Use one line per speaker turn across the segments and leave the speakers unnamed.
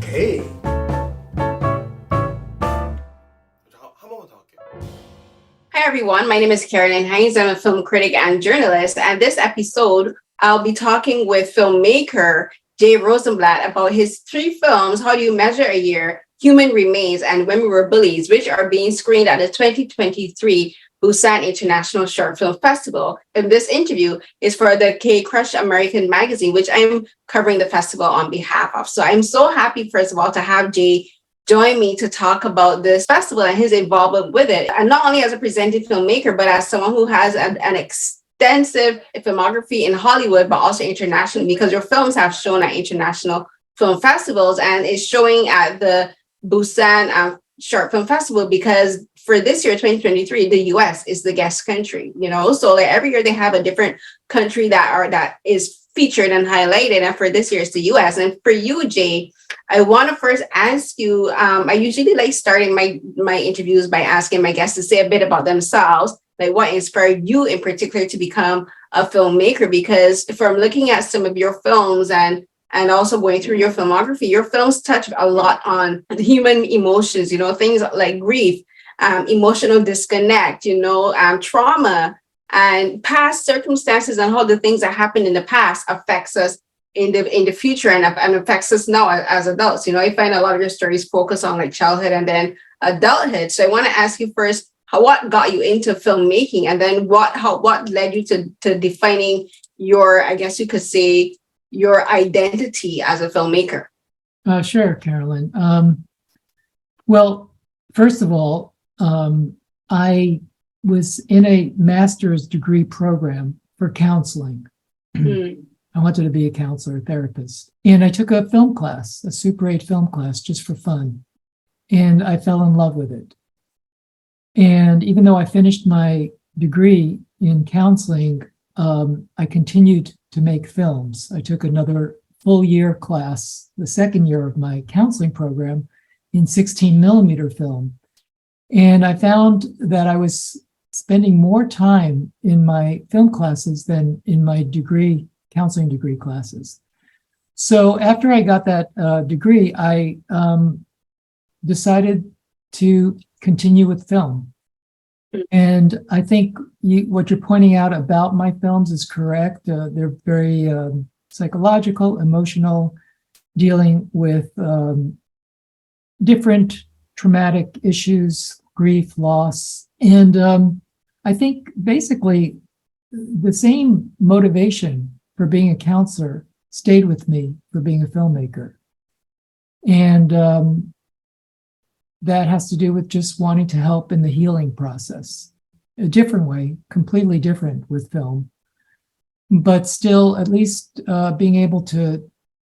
오케이. 한 번만 더 할게요.
Hi, everyone. My name is Carolyn Hinds. I'm a film critic and journalist. And this episode, I'll be talking with filmmaker Jay Rosenblatt about his 3 films, How Do You Measure a Year, Human Remains, and When We Were Bullies, which are being screened at the 2023 Busan International Short Film Festival. And this interview is for the KCrush America magazine, which I'm covering the festival on behalf of. So I'm so happy, first of all, to have Jay join me to talk about this festival and his involvement with it. And not only as a presenting filmmaker, but as someone who has an extensive filmography in Hollywood, but also internationally, because your films have shown at international film festivals and is showing at the Busan Short Film Festival, because for this year, 2023, the US is the guest country, so like every year they have a different country that is featured and highlighted. And for this year, it's the US. And for you, Jay, I want to first ask you, I usually like starting my interviews by asking my guests to say a bit about themselves, like what inspired you in particular to become a filmmaker, because from looking at some of your films and also going through your filmography, your films touch a lot on human emotions, things like grief, emotional disconnect, trauma, and past circumstances, and how the things that happened in the past affects us in the future and affects us now as adults. I find a lot of your stories focus on like childhood and then adulthood. So I want to ask you first, what got you into filmmaking, and then what led you to defining your, I guess you could say, your identity as a filmmaker?
Sure, Carolyn. Well, first of all, I was in a master's degree program for counseling. I wanted to be a counselor, therapist. And I took a film class, a Super 8 film class, just for fun. And I fell in love with it. And even though I finished my degree in counseling, I continued to make films. I took another full year class, the second year of my counseling program, in 16 millimeter film. And I found that I was spending more time in my film classes than in my counseling degree classes. So after I got that degree, I decided to continue with film. And I think what you're pointing out about my films is correct. They're very psychological, emotional, dealing with different traumatic issues, grief, loss. And I think basically the same motivation for being a counselor stayed with me for being a filmmaker. And that has to do with just wanting to help in the healing process. A different way, completely different with film, but still at least being able to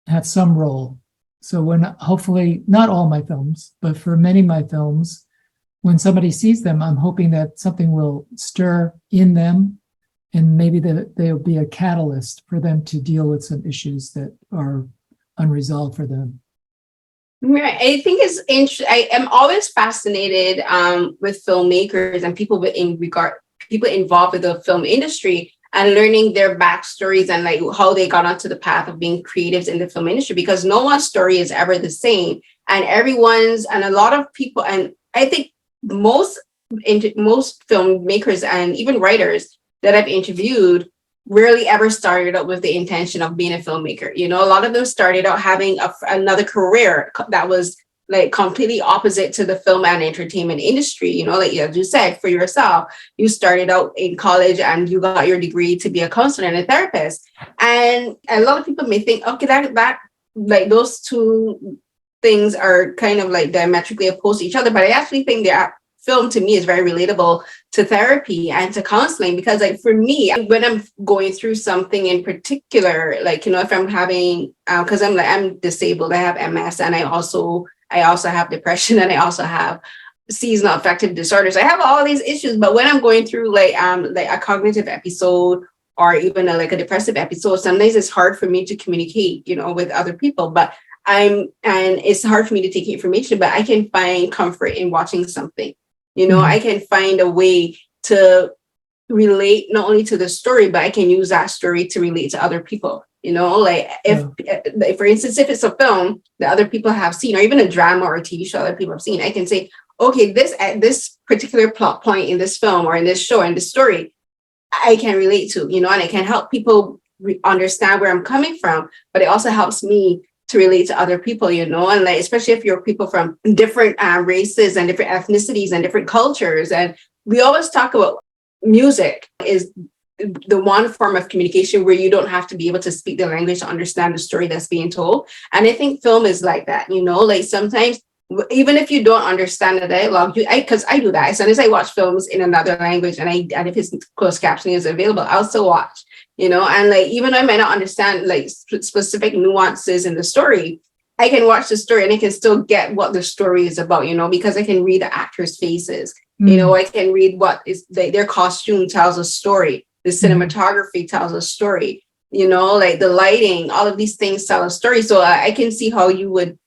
have some role. So when, hopefully, not all my films, but for many of my films, when somebody sees them, I'm hoping that something will stir in them, and maybe they'll be a catalyst for them to deal with some issues that are unresolved for them.
I think it's interesting. I am always fascinated with filmmakers and people involved with the film industry, and learning their backstories and like how they got onto the path of being creatives in the film industry, because no one's story is ever the same, and a lot of people, and I think most filmmakers and even writers that I've interviewed rarely ever started out with the intention of being a filmmaker. A lot of them started out having another career that was like completely opposite to the film and entertainment industry. Like as you said, for yourself, you started out in college and you got your degree to be a counselor and a therapist. And a lot of people may think, okay, that like those two things are kind of like diametrically opposed to each other. But I actually think that film to me is very relatable to therapy and to counseling, because like for me, when I'm going through something in particular, like, if I'm having, because I'm disabled, I have MS, and I also have depression, and I also have seasonal affective disorders. I have all these issues, but when I'm going through like a cognitive episode or even a depressive episode, sometimes it's hard for me to communicate, with other people, and it's hard for me to take information, but I can find comfort in watching something. I can find a way to relate not only to the story, but I can use that story to relate to other people. Like if, for instance, if it's a film that other people have seen, or even a drama or a TV show that people have seen, I can say, okay, this at this particular plot point in this film or in this show, in this story, I can relate to, and it can help people understand where I'm coming from, but it also helps me to relate to other people, and like, especially if you're people from different races and different ethnicities and different cultures. And we always talk about music is the one form of communication where you don't have to be able to speak the language to understand the story that's being told. And I think film is like that, like sometimes, even if you don't understand the dialogue, because I do that. As soon as I watch films in another language, and if it's closed captioning is available, I'll still watch, and like, even though I might not understand like specific nuances in the story, I can watch the story and I can still get what the story is about, because I can read the actors' faces, I can read what is their costume tells a story. The cinematography tells a story, like the lighting, all of these things tell a story. So I can see how you would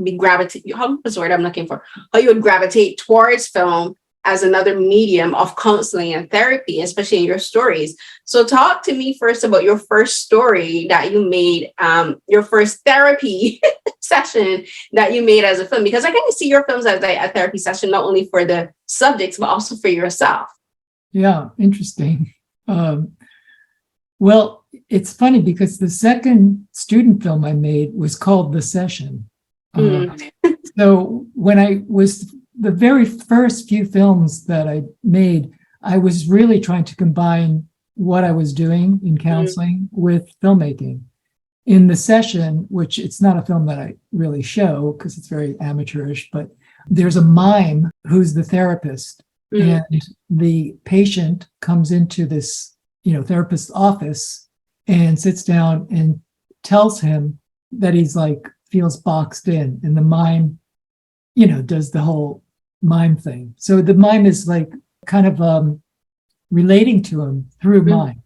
be gravitate. What's the word I'm looking for? How you would gravitate towards film as another medium of counseling and therapy, especially in your stories. So talk to me first about your first story that you made, your first therapy session that you made as a film, because I kind of see your films as a therapy session, not only for the subjects, but also for yourself.
Yeah, interesting. Well, it's funny because the second student film I made was called The Session. So when I was the very first few films that I made, I was really trying to combine what I was doing in counseling with filmmaking. In The Session, which it's not a film that I really show because it's very amateurish, but there's a mime who's the therapist. And the patient comes into this, therapist's office and sits down and tells him that he's like, feels boxed in. And the mime, does the whole mime thing. So the mime is like kind of relating to him through mime.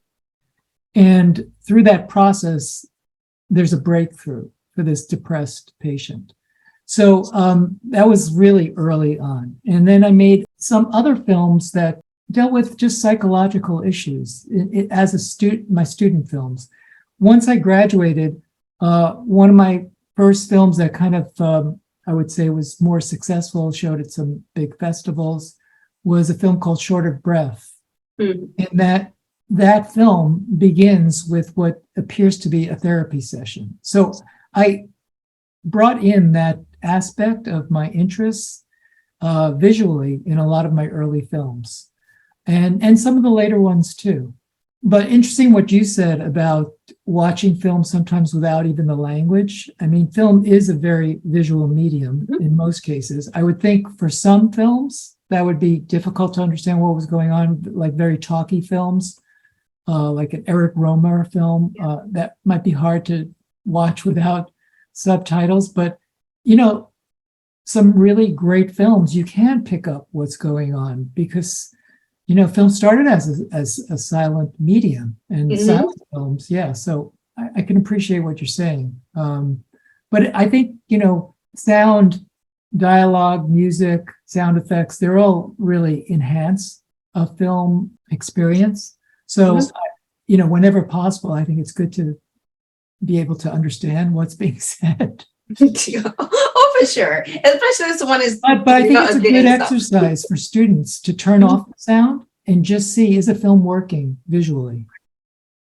And through that process, there's a breakthrough for this depressed patient. So that was really early on. And then I made some other films that dealt with just psychological issues as a student, my student films. Once I graduated, one of my first films that kind of, I would say was more successful, showed at some big festivals, was a film called Short of Breath. And that film begins with what appears to be a therapy session. So I brought in that aspect of my interests visually in a lot of my early films and some of the later ones too. But interesting what you said about watching film sometimes without even the language. I mean, film is a very visual medium in most cases. I would think for some films that would be difficult to understand what was going on, like very talky films, like an Eric Romer film, that might be hard to watch without subtitles. But some really great films, you can pick up what's going on because, film started as a silent medium and silent films. Yeah. So I can appreciate what you're saying. But I think, sound, dialogue, music, sound effects, they're all really enhance a film experience. So, whenever possible, I think it's good to be able to understand what's being said.
Oh, for sure. Especially this one is.
But I think it's a good exercise for students to turn off the sound and just see, is a film working visually?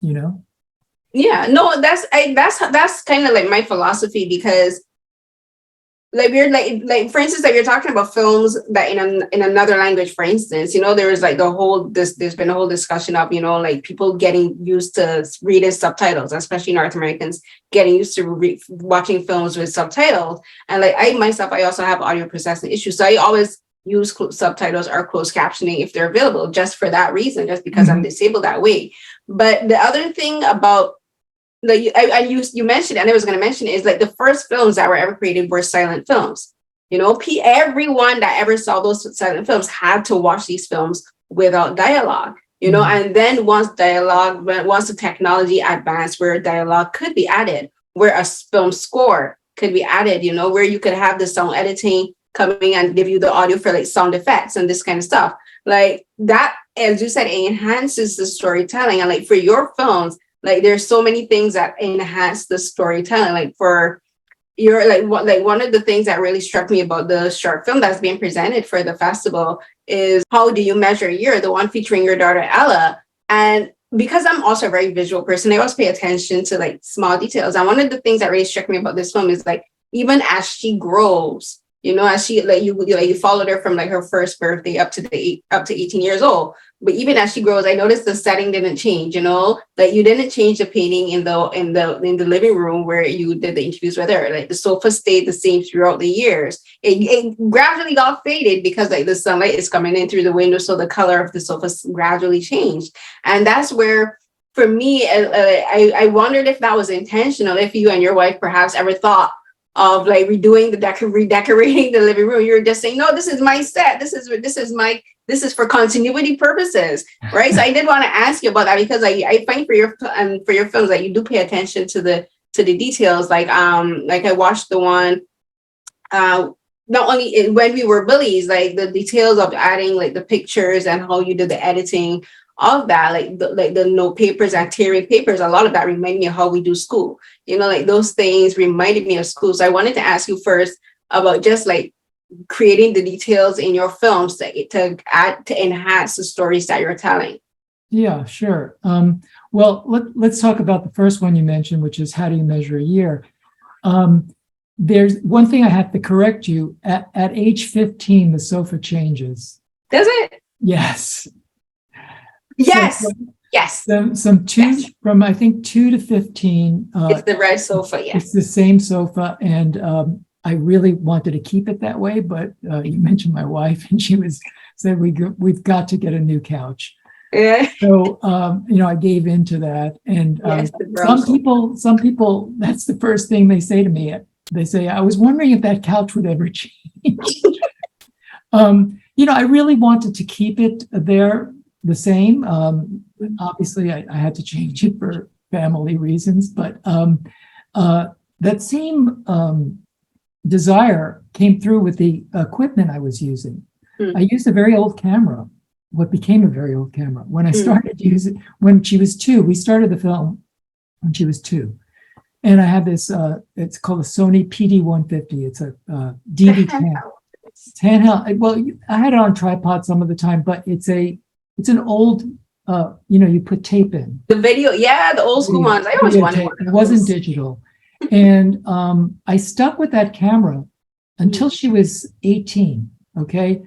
Yeah, no, that's kind of like my philosophy, because like we're like for instance, like you're talking about films that in another language, for instance, there was like there's been a whole discussion of, like people getting used to reading subtitles, especially North Americans getting used to watching films with subtitles. And like I also have audio processing issues. So I always use subtitles or closed captioning if they're available, just for that reason, just because I'm disabled that way. But the other thing about you mentioned, and I was going to mention, is like the first films that were ever created were silent films. Everyone that ever saw those silent films had to watch these films without dialogue. And then once the technology advanced, where dialogue could be added, where a film score could be added, where you could have the sound editing coming and give you the audio for like sound effects and this kind of stuff. Like that, as you said, it enhances the storytelling. And like for your films, Like there's so many things that enhance the storytelling. Like for you're like one of the things that really struck me about the short film that's being presented for the festival is how do you measure a year, the one featuring your daughter Ella. And because I'm also a very visual person, I always pay attention to like small details. And one of the things that really struck me about this film is like even as she grows, you know, as she like you followed her from like her first birthday up to 18 years old. But even as she grows, I noticed the setting didn't change, you know, like you didn't change the painting in the living room where you did the interviews with her. Like the sofa stayed the same throughout the years. It gradually got faded because like the sunlight is coming in through the window, so the color of the sofa gradually changed. And that's where, for me, I wondered if that was intentional. If you and your wife perhaps ever thought of like redoing redecorating the living room, you're just saying, no, this is my set. This is for continuity purposes, right? So I did want to ask you about that because I find for your films that you do pay attention to the details. Like I watched the one, not only when we were bullies, like the details of adding like the pictures and how you did the editing of that, like the note papers and tearing papers. A lot of that reminded me of how we do school. You know, like those things reminded me of school. So I wanted to ask you first about just like creating the details in your films to enhance the stories that you're telling.
Yeah, sure. Well, let's talk about the first one you mentioned, which is how do you measure a year? There's one thing I have to correct you. At age 15, the sofa changes.
Does it?
Yes.
Yes.
So,
yes.
From I think 2 to 15.
It's the red sofa. Yes.
It's the same sofa, and I really wanted to keep it that way, but you mentioned my wife, and she said we've got to get a new couch.
Yeah.
So I gave into that, and
yes,
some people, that's the first thing they say to me. They say, "I was wondering if that couch would ever change." I really wanted to keep it there the same. Obviously, I had to change it for family reasons, but that same desire came through with the equipment I was using. I used a very old camera, what became a very old camera. When I started using, when she was 2, we started the film when she was 2. And I have this, it's called a Sony PD-150. It's a DV10. It's handheld. Well, I had it on tripod some of the time, but it's an old, you put tape in.
The video, yeah, the old school ones. I always wanted one.
It wasn't digital. And I stuck with that camera until she was 18, okay?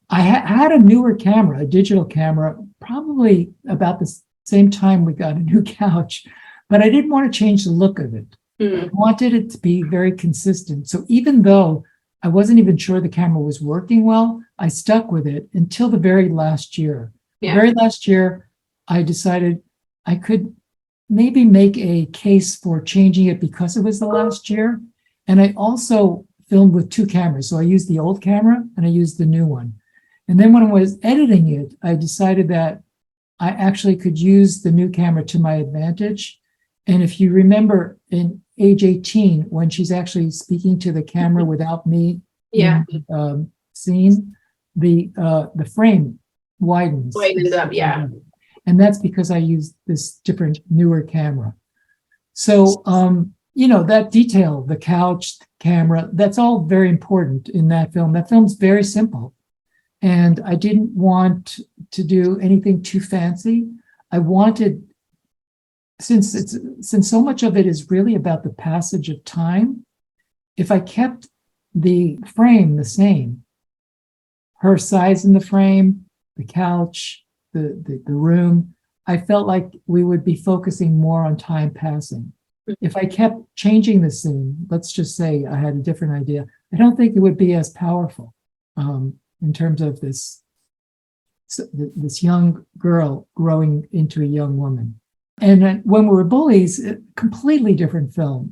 I had a newer camera, a digital camera, probably about the same time we got a new couch, but I didn't want to change the look of it. I wanted it to be very consistent. So even though I wasn't even sure the camera was working well, I stuck with it until the very last year. Yeah. The very last year, I decided I could maybe make a case for changing it because it was the last year. And I also filmed with 2 cameras. So I used the old camera and I used the new one. And then when I was editing it, I decided that I actually could use the new camera to my advantage. And if you remember in age 18, when she's actually speaking to the camera without me in the scene, the frame widens.
Widens up, yeah.
And that's because I used this different, newer camera. So, that detail, the couch, the camera, that's all very important in that film. That film's very simple. And I didn't want to do anything too fancy. I wanted, since so much of it is really about the passage of time, if I kept the frame the same, her size in the frame, the couch, the room, I felt like we would be focusing more on time passing. If I kept changing the scene, let's just say I had a different idea, I don't think it would be as powerful in terms of this young girl growing into a young woman. And when we were bullies, a completely different film.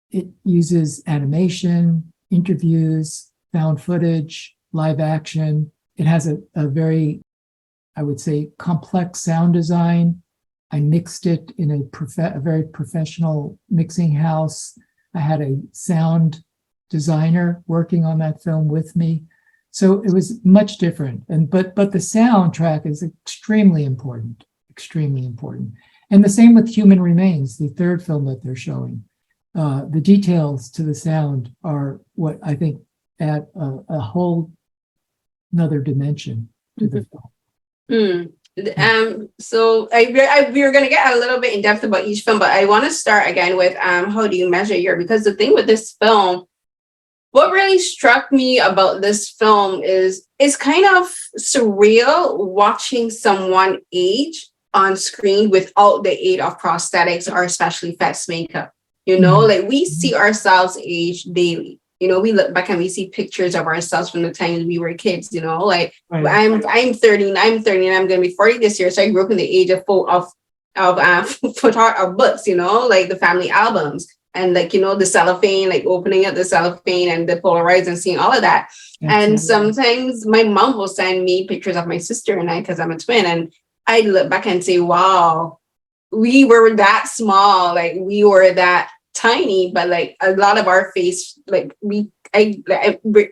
It uses animation, interviews, found footage, live action. It has a very, I would say, complex sound design. I mixed it in a very professional mixing house. I had a sound designer working on that film with me. So it was much different. But the soundtrack is extremely important. extremely important. And the same with Human Remains, the third film that they're showing. The details to the sound are what I think add a whole another dimension to the film.
So we are going to get a little bit in depth about each film, but I want to start again with how do you measure your, because the thing with this film, what really struck me about this film is it's kind of surreal watching someone age on screen without the aid of prosthetics or special effects makeup. You know, like we see ourselves age daily. You know, we look back and we see pictures of ourselves from the time we were kids, you know, like I'm 30 and I'm going to be 40 this year. So I grew up in the age of books, you know, like the family albums. And like, you know, the cellophane, like opening up the cellophane and the Polaroids and seeing all of that. Absolutely. And sometimes my mom will send me pictures of my sister and I, because I'm a twin. And I look back and say, wow, we were that small, like we were that tiny, but like a lot of our face, like we're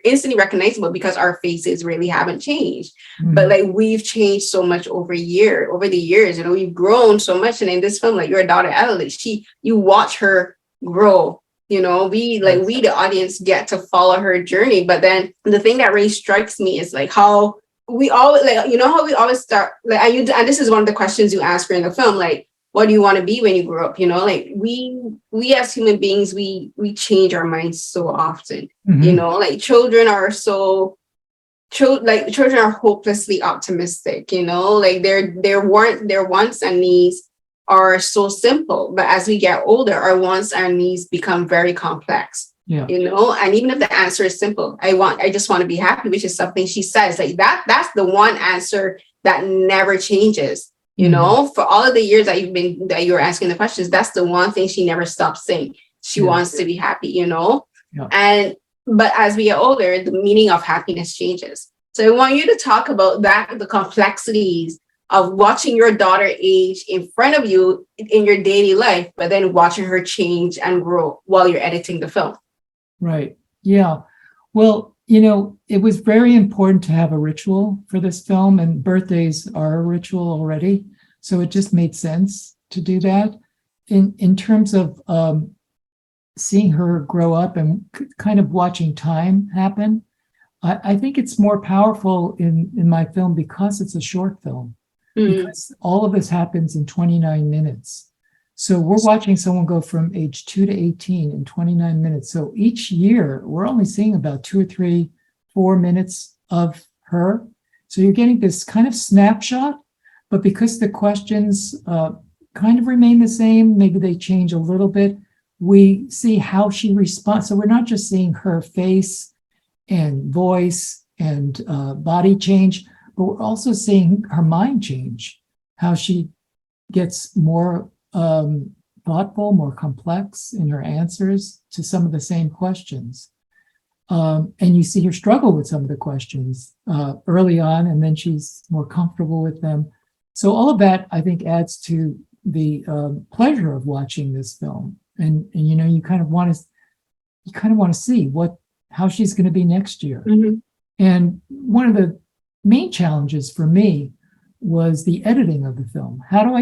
instantly recognizable because our faces really haven't changed. But like we've changed so much over the years, you know, we've grown so much. And in this film, like your daughter, Ellie, you watch her grow, you know, we the audience get to follow her journey. But then the thing that really strikes me is like how we always, like, you know, how we always start, like, and this is one of the questions you ask her in the film, like, what do you want to be when you grow up? You know, like we as human beings, we change our minds so often, you know, like children are hopelessly optimistic, you know, like their wants and needs are so simple, but as we get older, our wants and needs become very complex. Yeah. You know, and even if the answer is simple, I just want to be happy, which is something she says, like that's the one answer that never changes. You know, for all of the years that you were asking the questions, that's the one thing she never stops saying. She wants to be happy, you know, but as we get older, the meaning of happiness changes. So I want you to talk about that, the complexities of watching your daughter age in front of you in your daily life, but then watching her change and grow while you're editing the film.
Right. Yeah. Well, you know, it was very important to have a ritual for this film, and birthdays are a ritual already. So it just made sense to do that. In terms of seeing her grow up and kind of watching time happen, I think it's more powerful in my film because it's a short film. Because all of this happens in 29 minutes. So we're watching someone go from age 2 to 18 in 29 minutes. So each year, we're only seeing about 2 or 3, 4 minutes of her. So you're getting this kind of snapshot, but because the questions kind of remain the same, maybe they change a little bit, we see how she responds. So we're not just seeing her face and voice and body change, but we're also seeing her mind change, how she gets more thoughtful, more complex in her answers to some of the same questions. And you see her struggle with some of the questions early on, and then she's more comfortable with them. So all of that, I think, adds to the pleasure of watching this film. And you know, you kind of want to see how she's going to be next year. And one of the main challenges for me was the editing of the film. How do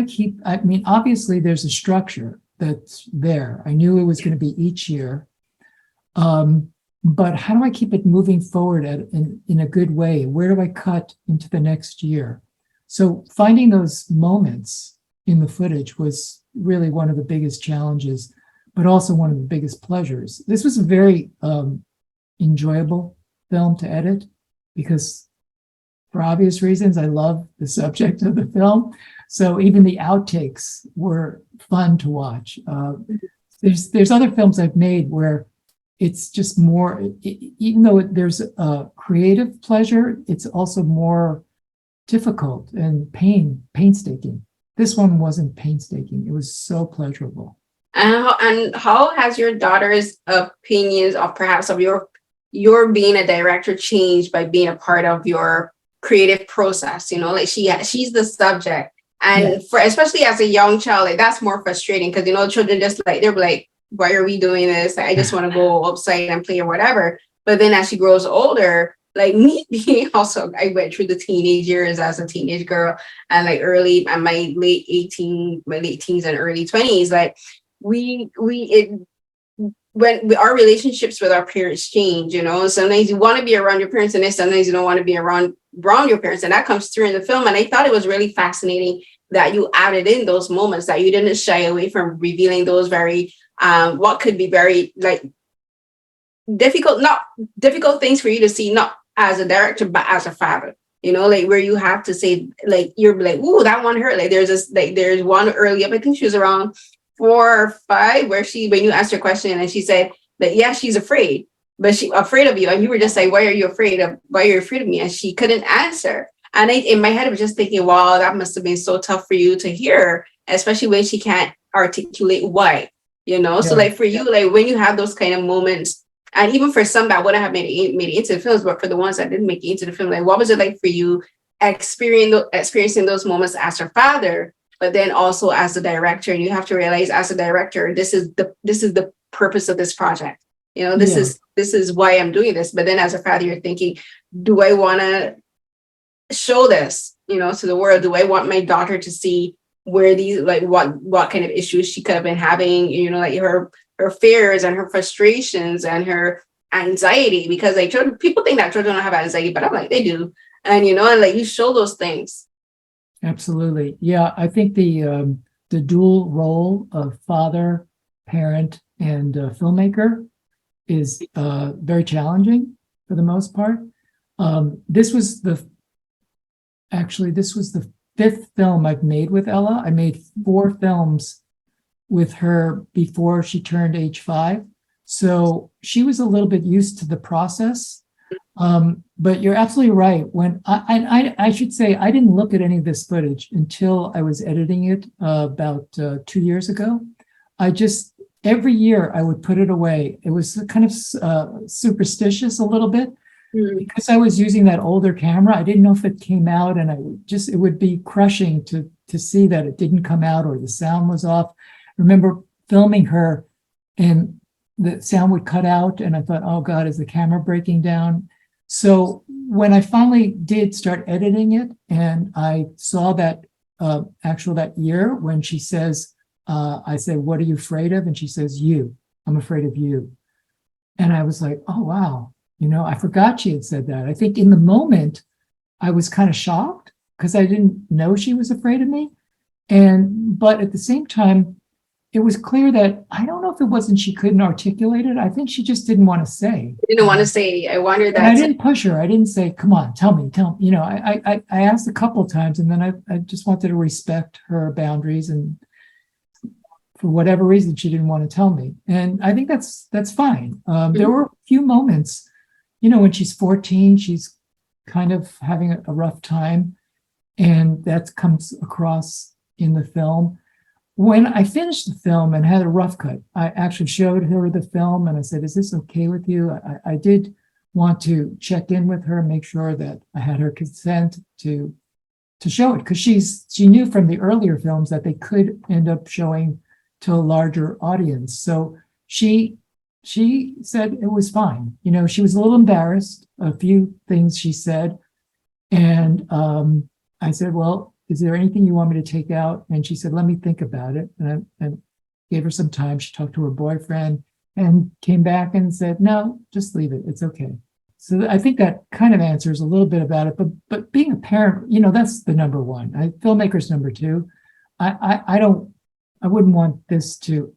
I mean, obviously there's a structure that's there. I knew it was going to be each year. But how do I keep it moving forward in a good way? Where do I cut into the next year? So finding those moments in the footage was really one of the biggest challenges, but also one of the biggest pleasures. This was a very enjoyable film to edit because, for obvious reasons, I love the subject of the film. So even the outtakes were fun to watch. There's other films I've made where it's just more, even though there's a creative pleasure, it's also more difficult and painstaking. This one wasn't painstaking. It was so pleasurable.
And how has your daughter's opinions of perhaps of your being a director changed by being a part of your creative process? You know, like she's the subject, and for especially as a young child, like that's more frustrating because, you know, children just like, they're like, why are we doing this? I just want to go outside and play or whatever. But then as she grows older, like me being also, I went through the teenage years as a teenage girl, and like early, and my late teens and early 20s, like when our relationships with our parents change, you know, sometimes you want to be around your parents, and then sometimes you don't want to be around your parents, and that comes through in the film. And I thought it was really fascinating that you added in those moments, that you didn't shy away from revealing those very what could be very like difficult things for you to see, not as a director but as a father, you know, like where you have to say, like, you're like, ooh, that one hurt. Like there's one early up, I think she was around 4 or 5, where when you asked her question and she said that, yeah, she's afraid, but she afraid of you, and you were just like, why are you afraid of me? And she couldn't answer. And in my head, I was just thinking, wow, that must have been so tough for you to hear, especially when she can't articulate why, you know. So like for you, like when you have those kind of moments, and even for some that wouldn't have made it into the films, but for the ones that didn't make it into the film, like what was it like for you experiencing those moments as her father, but then also as a director? And you have to realize, as a director, this is the purpose of this project. You know, this is why I'm doing this. But then as a father, you're thinking, do I want to show this, you know, to the world? Do I want my daughter to see where these, like what kind of issues she could have been having, you know, like her fears and her frustrations and her anxiety? Because like people think that children don't have anxiety, but I'm like, they do. And, you know, and like you show those things.
Absolutely. Yeah, I think the dual role of father, parent, and filmmaker is very challenging for the most part. This was the 5th film I've made with Ella. I made 4 films with her before she turned age 5. So she was a little bit used to the process. But you're absolutely right. When I should say, I didn't look at any of this footage until I was editing it about 2 years ago. Every year I would put it away. It was kind of superstitious a little bit, because I was using that older camera. I didn't know if it came out, and it would be crushing to see that it didn't come out or the sound was off. I remember filming her and the sound would cut out, and I thought, oh God, is the camera breaking down? So when I finally did start editing it, and I saw that that year when she says, I say, what are you afraid of? And she says, you. I'm afraid of you. And I was like, oh, wow. You know, I forgot she had said that. I think in the moment, I was kind of shocked because I didn't know she was afraid of me. But at the same time, it was clear that I don't know if it wasn't she couldn't articulate it. I think she just didn't want to say.
Didn't want to say. I wondered that.
And I didn't push her. I didn't say, come on, tell me. You know, I asked a couple of times, and then I just wanted to respect her boundaries, and for whatever reason, she didn't want to tell me. And I think that's fine. There were a few moments, you know, when she's 14, she's kind of having a rough time, and that comes across in the film. When I finished the film and had a rough cut, I actually showed her the film, and I said, is this okay with you? I did want to check in with her, make sure that I had her consent to show it, because she knew from the earlier films that they could end up showing to a larger audience. So she said it was fine. You know, she was a little embarrassed, a few things she said. And I said, well, is there anything you want me to take out? And she said, let me think about it. And I gave her some time. She talked to her boyfriend and came back and said, no, just leave it. It's okay. So I think that kind of answers a little bit about it. But being a parent, you know, that's the number one. Filmmaker's number 2. I wouldn't want this to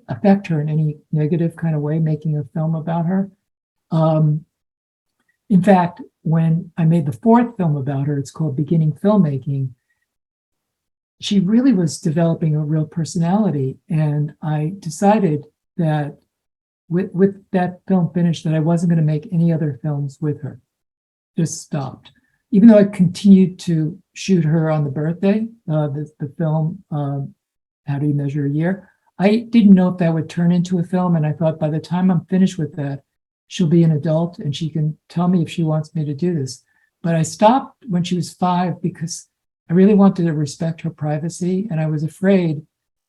affect her in any negative kind of way, making a film about her. In fact, when I made the 4th film about her, it's called Beginning Filmmaking, she really was developing a real personality. And I decided that with that film finished, that I wasn't going to make any other films with her. Just stopped. Even though I continued to shoot her on the birthday, the film, How Do You Measure a Year? I didn't know if that would turn into a film. And I thought by the time I'm finished with that, she'll be an adult and she can tell me if she wants me to do this. But I stopped when she was 5 because I really wanted to respect her privacy. And I was afraid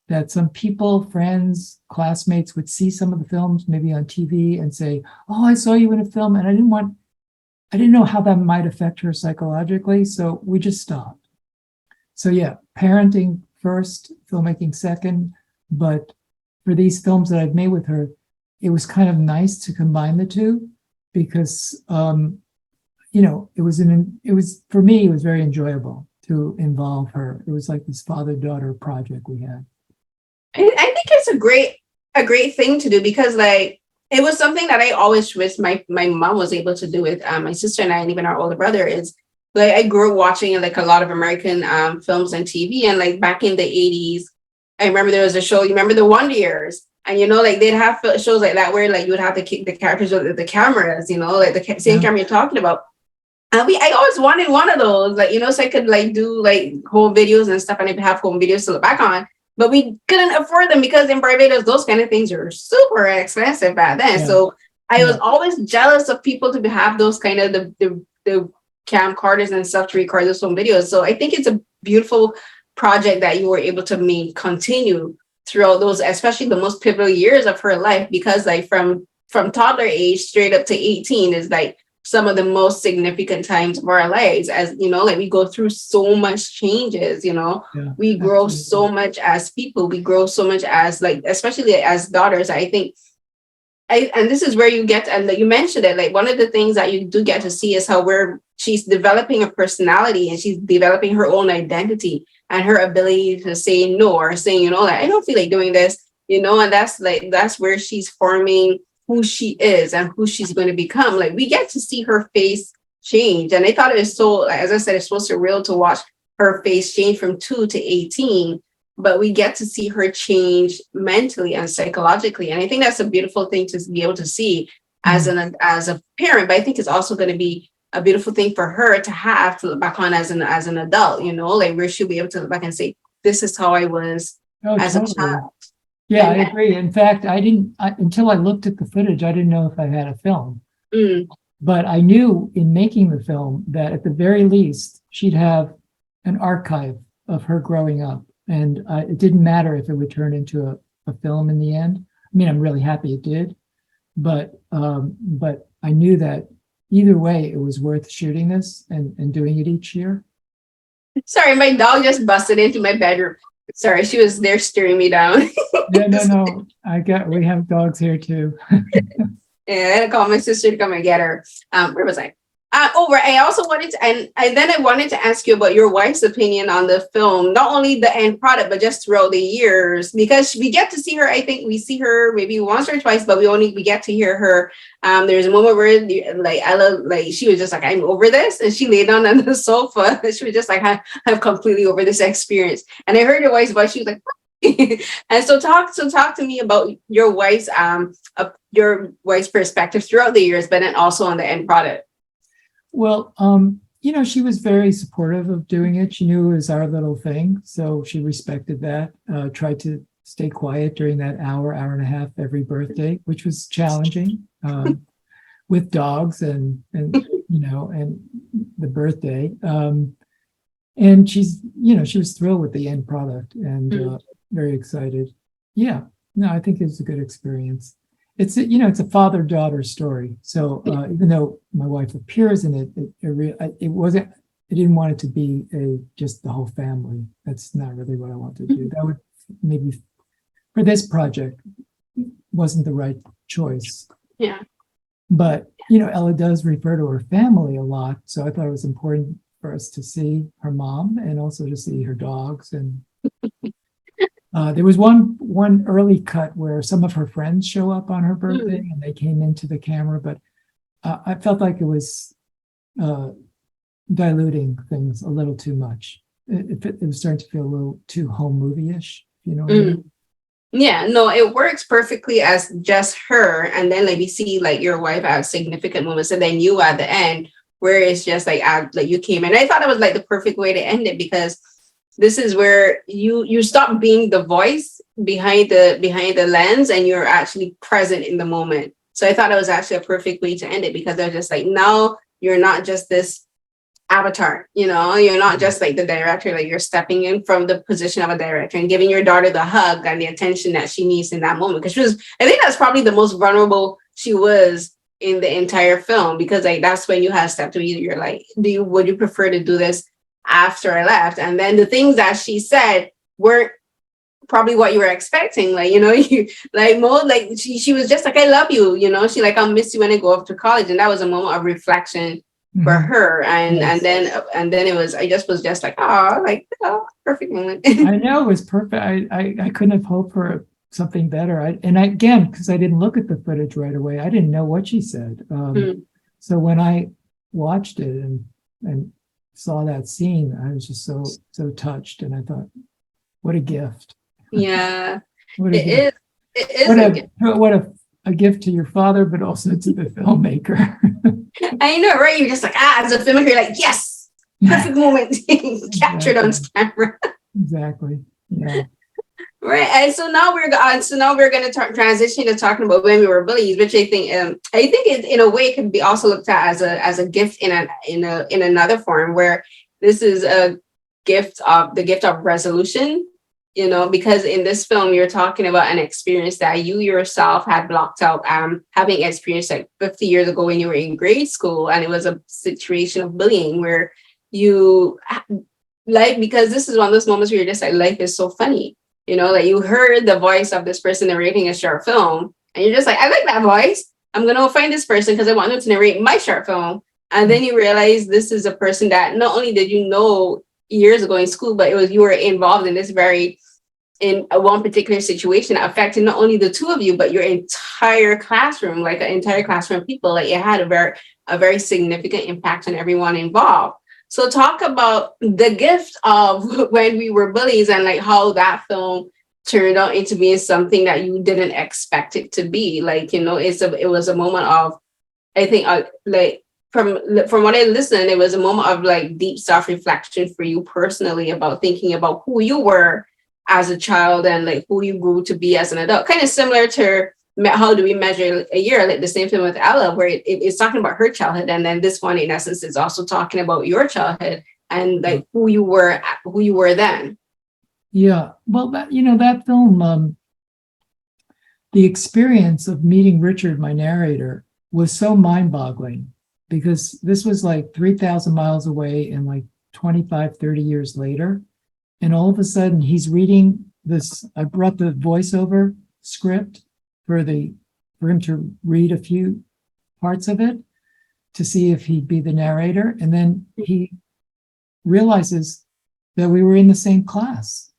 that some people, friends, classmates would see some of the films maybe on TV and say, oh, I saw you in a film. And I didn't want I didn't know how that might affect her psychologically, so we just stopped. So yeah, parenting first, filmmaking second, but for these films that I've made with her, it was kind of nice to combine the two because, it was for me, it was very enjoyable to involve her. It was like this father-daughter project we had.
I think it's a great thing to do because like it was something that I always wish my mom was able to do with my sister and I, and even our older brother. Is like I grew up watching like a lot of American films and TV, and like back in the 80s, I remember there was a show. You remember the Wonder Years, and like they'd have shows like that where like you would have the characters with the cameras, like the same camera you're talking about. I always wanted one of those, like so I could like do like home videos and stuff, and I'd have home videos to look back on. But we couldn't afford them because in Barbados, those kind of things are super expensive back then. Yeah. So I was always jealous of people to have those kind of the camcorders and stuff to record those home videos. So I think it's a beautiful project that you were able to continue throughout those, especially the most pivotal years of her life, because like from toddler age straight up to 18 is like some of the most significant times of our lives, as like we go through so much changes, we grow so much as people, we grow so much as like, especially as daughters. I think and this is where you get, and you mentioned it, like one of the things that you do get to see is how she's developing a personality and she's developing her own identity and her ability to say no, or saying, like I don't feel like doing this, and that's where she's forming who she is and who she's going to become. Like we get to see her face change. And I thought it was so, as I said, it's so surreal to watch her face change from 2 to 18, but we get to see her change mentally and psychologically. And I think that's a beautiful thing to be able to see as a parent, but I think it's also going to be a beautiful thing for her to have to look back on as an adult, like where she'll be able to look back and say, this is how I was as a child.
Yeah, I agree. In fact, until I looked at the footage, I didn't know if I had a film. But I knew in making the film that at the very least, she'd have an archive of her growing up. And it didn't matter if it would turn into a film in the end. I mean, I'm really happy it did. But I knew that either way, it was worth shooting this and doing it each year.
Sorry, my dog just busted into my bedroom. Sorry, she was there staring me down.
No. We have dogs here too.
Yeah, I had to call my sister to come and get her. Where was I? I also wanted to, and I wanted to ask you about your wife's opinion on the film, not only the end product, but just throughout the years, because we get to see her. I think we see her maybe once or twice, but we get to hear her. There's a moment where like Ella, like she was just like, I'm over this, and she laid down on the sofa. She was just like, I'm completely over this experience. And I heard your wife's voice. She was like, and so talk to me about your wife's perspective throughout the years, but then also on the end product.
Well, she was very supportive of doing it. She knew it was our little thing, so she respected that. Tried to stay quiet during that hour and a half every birthday, which was challenging with dogs and the birthday. And she was thrilled with the end product and very excited. Yeah, no, I think it was a good experience. It's a father-daughter story. So even though my wife appears in it, it didn't want it to be just the whole family. That's not really what I want to do. That would maybe for this project wasn't the right choice.
Yeah.
But Ella does refer to her family a lot, so I thought it was important for us to see her mom and also to see her dogs. And there was one early cut where some of her friends show up on her birthday and they came into the camera, but I felt like it was diluting things a little too much. It was starting to feel a little too home movie-ish, you know what I mean?
Yeah, no, it works perfectly as just her, and then like we see like your wife have significant moments, and then you at the end where it's just like you came in. I thought it was like the perfect way to end it, because this is where you stop being the voice behind the lens and you're actually present in the moment. So I thought it was actually a perfect way to end it, because they're just like, now you're not just this avatar, you're not just like the director, like you're stepping in from the position of a director and giving your daughter the hug and the attention that she needs in that moment. Because I think that's probably the most vulnerable she was in the entire film, because like that's when you had stepped away. You're like, would you prefer to do this after I left? And then the things that she said weren't probably what you were expecting. Like, you know, you like Mo, like she was just like, I love you, you know, she like, I'll miss you when I go off to college. And that was a moment of reflection for her. And
Yes.
and then it was, I just was just like, oh, like, oh, perfect moment.
I know it was perfect. I couldn't have hoped for something better. Again, because I didn't look at the footage right away, I didn't know what she said. So when I watched it and saw that scene, I was just so touched, and I thought, what a gift.
Yeah,
What a
it
gift.
is. It is.
What a gift to your father, but also to the filmmaker.
I know, right? You're just like, as a filmmaker, you're like, yes, perfect moment captured on camera.
Exactly. Yeah.
Right. And so now we're going to transition to talking about when we were bullies, which I think it, in a way, can be also looked at as a gift in another form, where this is the gift of resolution. You know, because in this film, you're talking about an experience that you yourself had blocked out, having experienced like 50 years ago when you were in grade school. And it was a situation of bullying where you, like, because this is one of those moments where you're just like, life is so funny. You know, like you heard the voice of this person narrating a short film, and you're just like, I like that voice. I'm going to find this person because I want them to narrate my short film. And then you realize this is a person that not only did you know years ago in school, but you were involved in this in one particular situation that affected not only the two of you, but your entire classroom, like an entire classroom of people. Like it had a very significant impact on everyone involved. So talk about the gift of when we were bullies, and like how that film turned out into being something that you didn't expect it to be. Like, you know, it was a moment of, I think, like from what I listened, it was a moment of like deep self-reflection for you personally about thinking about who you were as a child and like who you grew to be as an adult. Kind of similar to how do we measure a year, like the same thing with Ella, where it's talking about her childhood, and then this one in essence is also talking about your childhood and like who you were then.
Yeah, well, that film, the experience of meeting Richard, my narrator, was so mind-boggling, because this was like 3,000 miles away and like 25, 30 years later. And all of a sudden he's reading this. I brought the voiceover script for him to read a few parts of it to see if he'd be the narrator. And then he realizes that we were in the same class.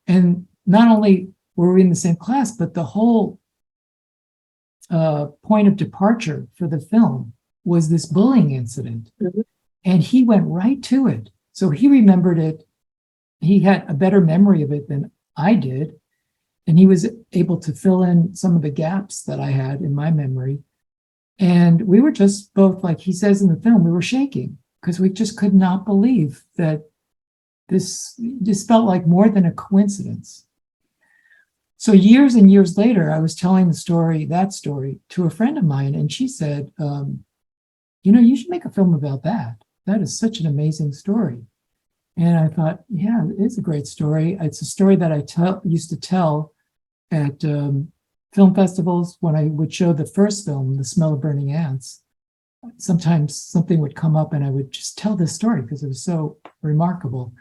And not only were we in the same class, but the whole point of departure for the film was this bullying incident. Mm-hmm. And he went right to it. So he remembered it. He had a better memory of it than I did. And he was able to fill in some of the gaps that I had in my memory. And we were just both, like he says in the film, we were shaking because we just could not believe that this felt like more than a coincidence. So years and years later, I was telling that story to a friend of mine, and she said, you should make a film about that. That is such an amazing story. And I thought, yeah, it is a great story. It's a story that I used to tell at film festivals when I would show the first film, The Smell of Burning Ants. Sometimes something would come up and I would just tell this story because it was so remarkable.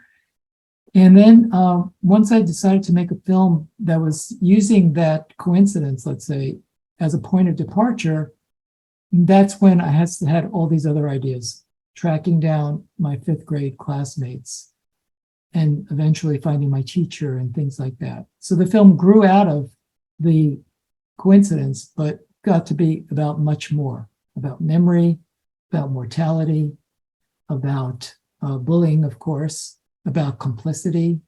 And then once I decided to make a film that was using that coincidence, let's say, as a point of departure, that's when I had all these other ideas, tracking down my fifth grade classmates and eventually finding my teacher and things like that. So the film grew out of the coincidence, but got to be about much more, about memory, about mortality, about bullying, of course, about complicity,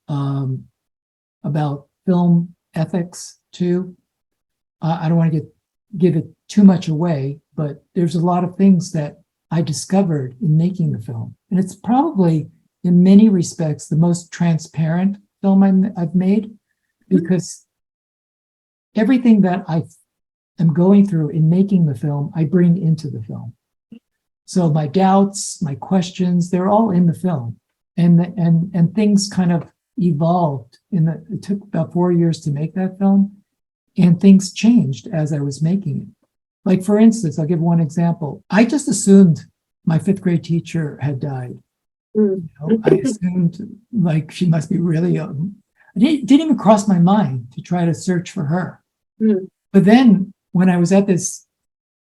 about film ethics too. I don't want to give it too much away, but there's a lot of things that I discovered in making the film. And it's probably, in many respects, the most transparent film I've made, because everything that I am going through in making the film, I bring into the film. So my doubts, my questions, they're all in the film. And things kind of evolved. It took about 4 years to make that film, and things changed as I was making it. Like, for instance, I'll give one example. I just assumed my fifth grade teacher had died.
Mm.
I assumed like she must be really young. It didn't even cross my mind to try to search for her.
Mm.
But then when I was at this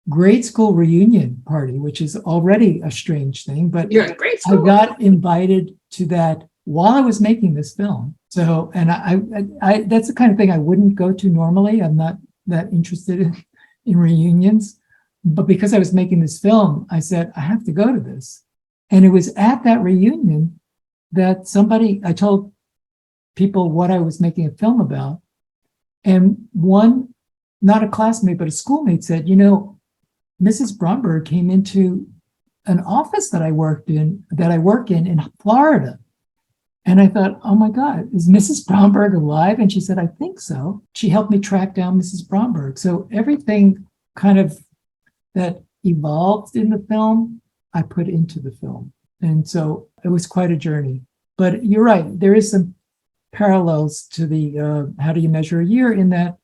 grade school reunion party, which is already a strange thing, but
You're in grade
I
school.
got invited to that while I was making this film. So, and I that's the kind of thing I wouldn't go to normally. I'm not that interested in reunions. But because I was making this film, I said, I have to go to this. And it was at that reunion that I told people what I was making a film about. And one, not a classmate, but a schoolmate said, Mrs. Bromberg came into an office that I work in Florida. And I thought, oh my God, is Mrs. Bromberg alive? And she said, I think so. She helped me track down Mrs. Bromberg. So everything kind of that evolved in the film, I put into the film. And so it was quite a journey. But you're right, there is some parallels to the how do you measure a year, in that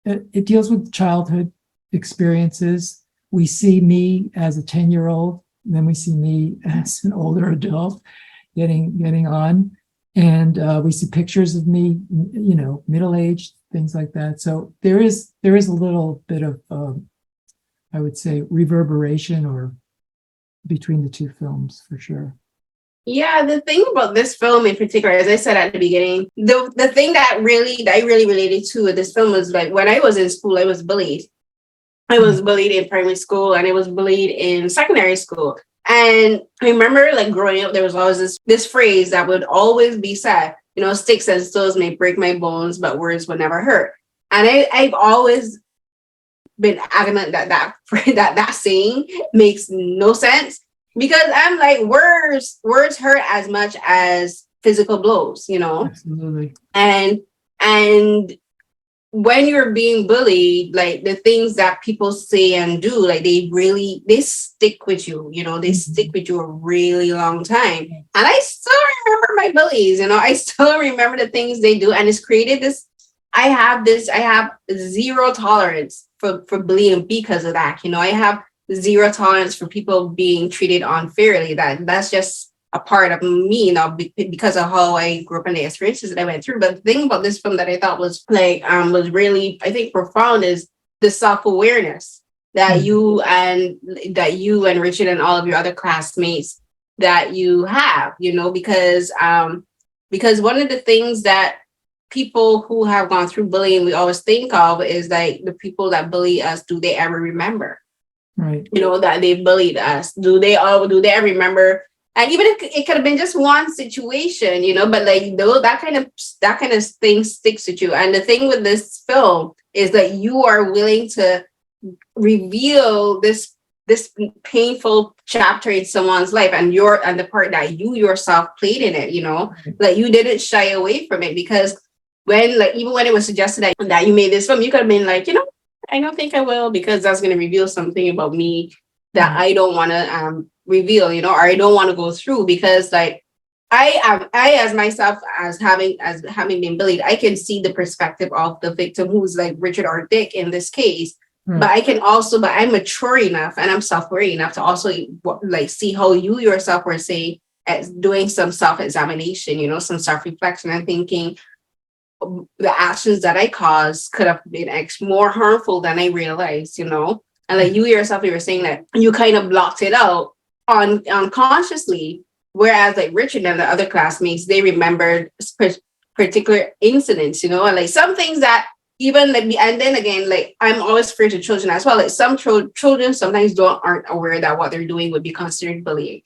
it deals with childhood experiences. We see me as a 10-year-old, then we see me as an older adult getting on. And we see pictures of me, middle-aged, things like that. So there is a little bit of, I would say, reverberation or between the two films for sure.
Yeah, the thing about this film in particular, as I said at the beginning, the thing that I really related to with this film was like when I was in school, I was bullied. I was bullied in primary school and I was bullied in secondary school. And I remember like growing up, there was always this phrase that would always be said, sticks and stones may break my bones, but words will never hurt. And I've always been adamant that saying makes no sense, because I'm like, words hurt as much as physical blows,
Absolutely.
And when you're being bullied, like the things that people say and do, like they stick with you, they stick with you a really long time. And I still remember my bullies, I still remember the things they do. And it's created this, I have zero tolerance for bullying because of that. I have zero tolerance for people being treated unfairly. That's just a part of me, because of how I grew up and the experiences that I went through. But the thing about this film that I thought was was really, I think, profound is the self-awareness that you and Richard and all of your other classmates that you have, because one of the things that people who have gone through bullying we always think of is like the people that bully us. Do they ever remember?
Right.
That they bullied us. Do they ever remember? And even if it could have been just one situation, but like that kind of thing sticks with you. And the thing with this film is that you are willing to reveal this painful chapter in someone's life, and the part that you yourself played in it,
Right.
like you didn't shy away from it, because even when it was suggested that you made this film, you could have been like, I don't think I will, because that's going to reveal something about me that I don't want to reveal, or I don't want to go through, because like I as myself, as having been bullied, I can see the perspective of the victim, who's like Richard or Dick in this case.
Right.
But I'm mature enough and I'm self-aware enough to also like see how you yourself were saying, as doing some self-examination, some self-reflection, and thinking the actions that I caused could have been more harmful than I realized, and like you yourself, you were saying that you kind of blocked it out unconsciously, whereas like Richard and the other classmates, they remembered particular incidents, and like some things that even like, and then again, like I'm always fair to children as well. Like some children sometimes aren't aware that what they're doing would be considered bullying,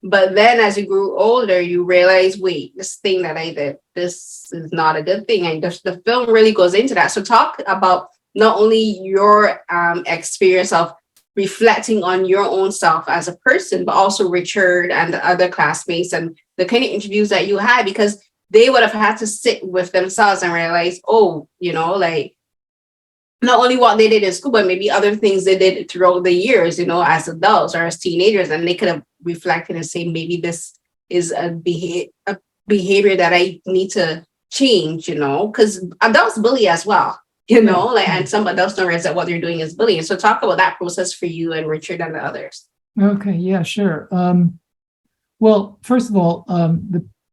But then as you grew older, you realize, wait, this thing that I did, this is not a good thing. And the film really goes into that. So talk about not only your experience of reflecting on your own self as a person, but also Richard and the other classmates and the kind of interviews that you had, because they would have had to sit with themselves and realize, like not only what they did in school, but maybe other things they did throughout the years, as adults or as teenagers. And they could have reflected and say, maybe this is a behavior that I need to change, because adults bully as well. you know, like, and some adults don't realize that what they're doing is bullying. So talk about that process for you and Richard and the others.
Okay, yeah, sure. Well, first of all,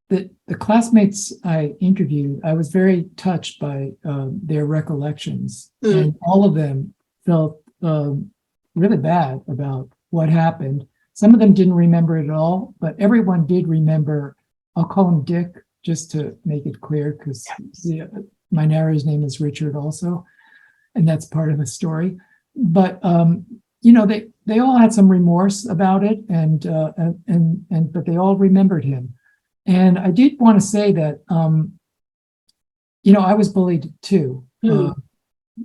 the classmates I interviewed, I was very touched by their recollections, and all of them felt really bad about what happened. Some of them didn't remember it at all, but everyone did remember. I'll call him Dick just to make it clear, because my narrator's name is Richard also, and that's part of the story. But you know, they all had some remorse about it, and but they all remembered him. And I did want to say that you know, I was bullied too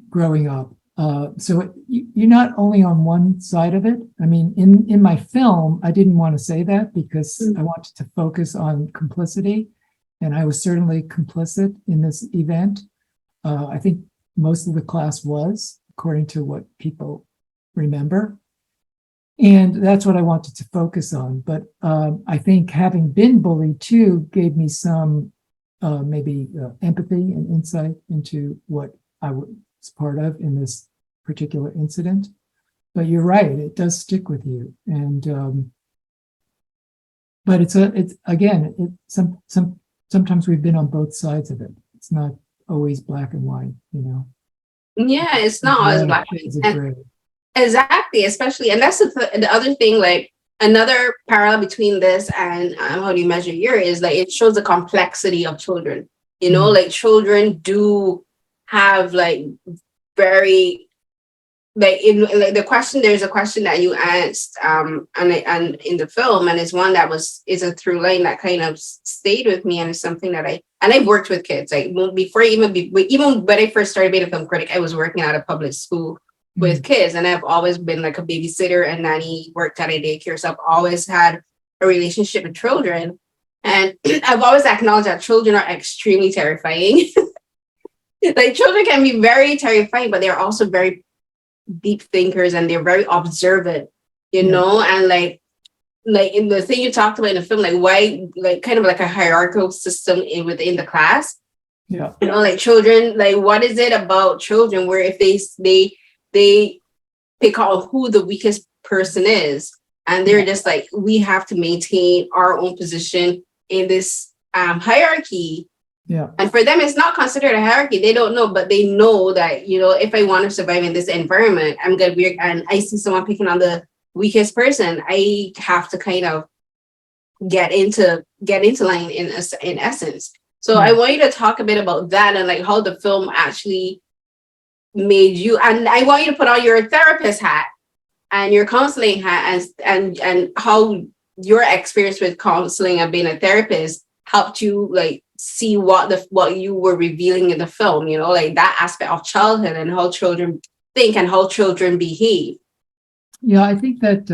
growing up. So you're not only on one side of it. I mean, in my film, I didn't want to say that because I wanted to focus on complicity, and I was certainly complicit in this event. I think most of the class was, according to what people remember. And that's what I wanted to focus on. But I think having been bullied too gave me some maybe empathy and insight into what I was part of in this particular incident. But you're right, it does stick with you. And but it's again, sometimes we've been on both sides of it. It's not always black and white, you know.
Yeah, it's not always black and white. Exactly, especially, and that's the other thing, like another parallel between this and how do you measure year is like it shows the complexity of children. You know, like children do have like very like in like the question. There's a question that you asked and in the film, and it's one that is a through line that kind of stayed with me, and it's something that I've worked with kids like before even when I first started being a film critic, I was working at a public school with kids, and I've always been like a babysitter and nanny, worked at a daycare, so I've always had a relationship with children, and I've always acknowledged that children are extremely terrifying. Like children can be very terrifying, but they're also very deep thinkers, and they're very observant, you know, and like in the thing you talked about in the film, like why like kind of like a hierarchical system within the class. Yeah, you know, like children, like what is it about children where if they pick out who the weakest person is, and they're just like, we have to maintain our own position in this hierarchy. Yeah. And for them, it's not considered a hierarchy. They don't know, but they know that, you know, if I want to survive in this environment, I'm going to be, and I see someone picking on the weakest person, I have to kind of get into line in essence. So I want you to talk a bit about that and like how the film actually made you, and I want you to put on your therapist hat and your counseling hat, and how your experience with counseling and being a therapist helped you like see what you were revealing in the film, you know, like that aspect of childhood and how children think and how children behave.
Yeah, I think that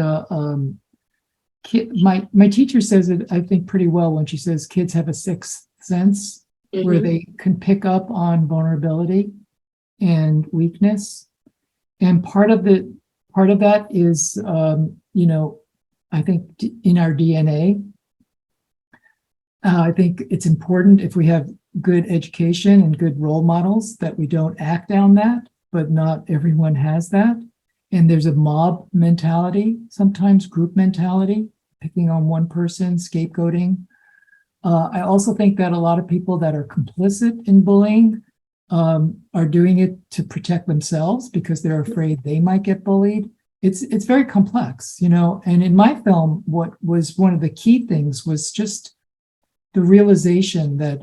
my teacher says it, I think, pretty well when she says kids have a sixth sense where they can pick up on vulnerability and weakness, and part of that is you know, I think in our DNA. I think it's important if we have good education and good role models that we don't act down that, but not everyone has that. And there's a mob mentality, sometimes group mentality, picking on one person, scapegoating. I also think that a lot of people that are complicit in bullying are doing it to protect themselves because they're afraid they might get bullied. It's very complex, you know. And in my film, what was one of the key things was just the realization that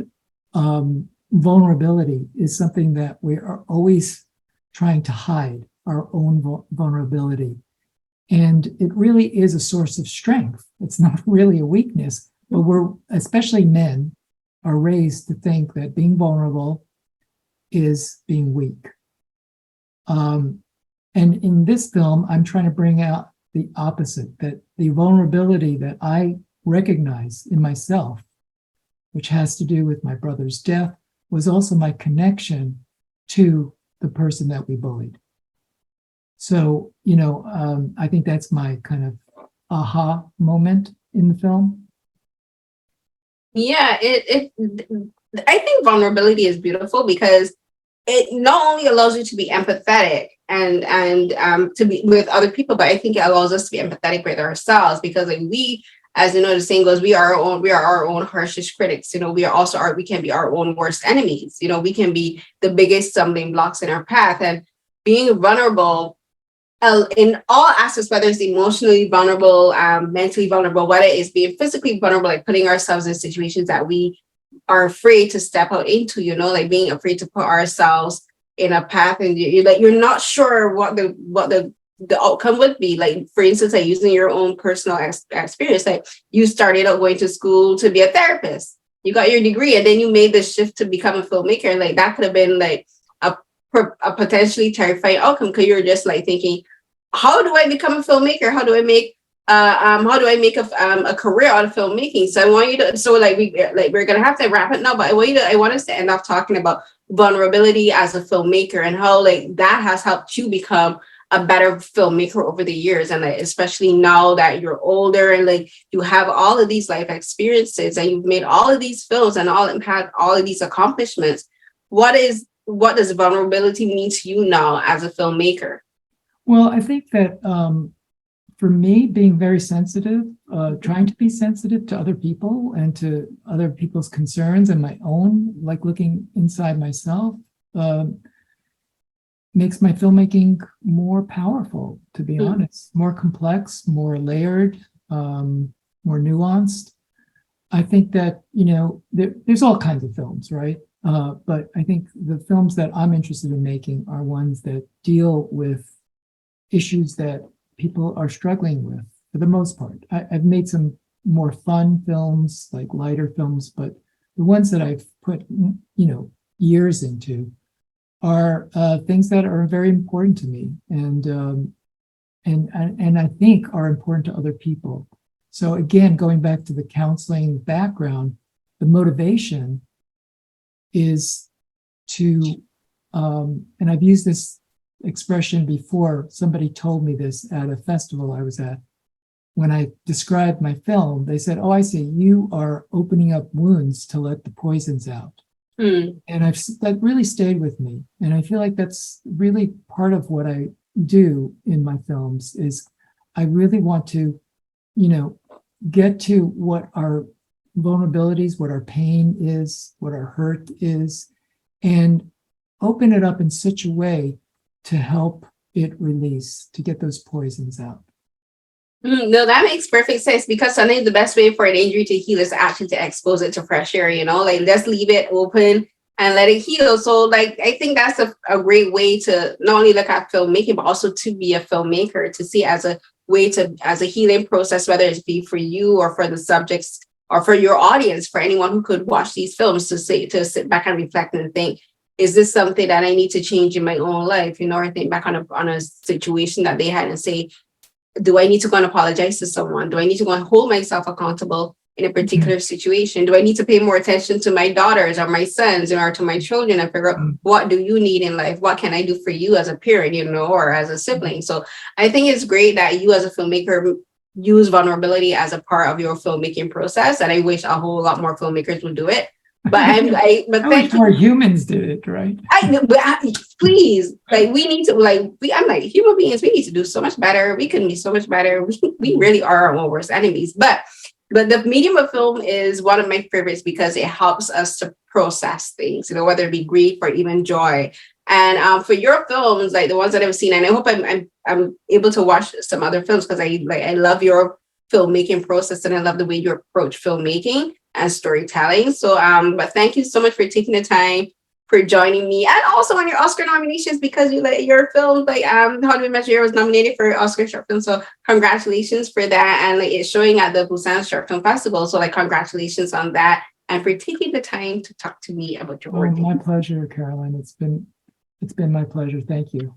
vulnerability is something that we are always trying to hide, our own vulnerability. And it really is a source of strength. It's not really a weakness, but especially men, are raised to think that being vulnerable is being weak. And in this film, I'm trying to bring out the opposite, that the vulnerability that I recognize in myself, which has to do with my brother's death, was also my connection to the person that we bullied. So, you know, I think that's my kind of aha moment in the film.
Yeah, I think vulnerability is beautiful because it not only allows you to be empathetic and to be with other people, but I think it allows us to be empathetic with ourselves, because like we, as you know, the saying goes, we are our own harshest critics. You know, we can be our own worst enemies. You know, we can be the biggest stumbling blocks in our path. And being vulnerable in all aspects, whether it's emotionally vulnerable, mentally vulnerable, whether it's being physically vulnerable, like putting ourselves in situations that we are afraid to step out into, you know, like being afraid to put ourselves in a path, and you're not sure what the outcome would be. Like, for instance, like using your own personal experience, like you started out going to school to be a therapist, you got your degree, and then you made the shift to become a filmmaker. Like that could have been like a potentially terrifying outcome, because you're just like thinking, how do I become a filmmaker? How do I make a career out of filmmaking? So I want you to, so like we're gonna have to wrap it now, but I want us to end off talking about vulnerability as a filmmaker and how like that has helped you become a better filmmaker over the years. And like, especially now that you're older and like you have all of these life experiences and you've made all of these films and had all of these accomplishments. What does vulnerability mean to you now as a filmmaker?
Well, I think that for me, being very sensitive, trying to be sensitive to other people and to other people's concerns and my own, like looking inside myself, makes my filmmaking more powerful, to be honest, more complex, more layered, more nuanced. I think that, you know, there's all kinds of films, right? But I think the films that I'm interested in making are ones that deal with issues that people are struggling with for the most part. I've made some more fun films, like lighter films, but the ones that I've put, you know, years into are things that are very important to me and I think are important to other people. So again, going back to the counseling background, the motivation is to, and I've used this expression before. Somebody told me this at a festival I was at. When I described my film, they said, "Oh, I see, you are opening up wounds to let the poisons out." And that really stayed with me. And I feel like that's really part of what I do in my films is I really want to, you know, get to what our vulnerabilities, what our pain is, what our hurt is, and open it up in such a way to help it release, to get those poisons out.
No, that makes perfect sense, because sometimes the best way for an injury to heal is actually to expose it to fresh air, you know, like just leave it open and let it heal. So like, I think that's a great way to not only look at filmmaking, but also to be a filmmaker, to see as a way to, as a healing process, whether it be for you or for the subjects or for your audience, for anyone who could watch these films, to sit back and reflect and think, is this something that I need to change in my own life? You know, or think back on a situation that they had and say, do I need to go and apologize to someone? Do I need to go and hold myself accountable in a particular situation? Do I need to pay more attention to my daughters or my sons or to my children and figure out what do you need in life? What can I do for you as a parent, you know, or as a sibling? So I think it's great that you as a filmmaker use vulnerability as a part of your filmmaking process. And I wish a whole lot more filmmakers would do it. But I
wish more humans did it, right?
Please, like we need to, I'm like, human beings, we need to do so much better. We can be so much better. We really are our own worst enemies. But the medium of film is one of my favorites because it helps us to process things, you know, whether it be grief or even joy. And for your films, like the ones that I've seen, and I hope I'm able to watch some other films, because I love your filmmaking process and I love the way you approach filmmaking and storytelling. So but thank you so much for taking the time, for joining me, and also on your Oscar nominations, because your film, like How Do We Measure Here, was nominated for Oscar short film. So congratulations for that, and like it's showing at the Busan Short Film Festival. So like congratulations on that, and for taking the time to talk to me about your work.
My pleasure, Carolyn. It's been my pleasure. Thank you.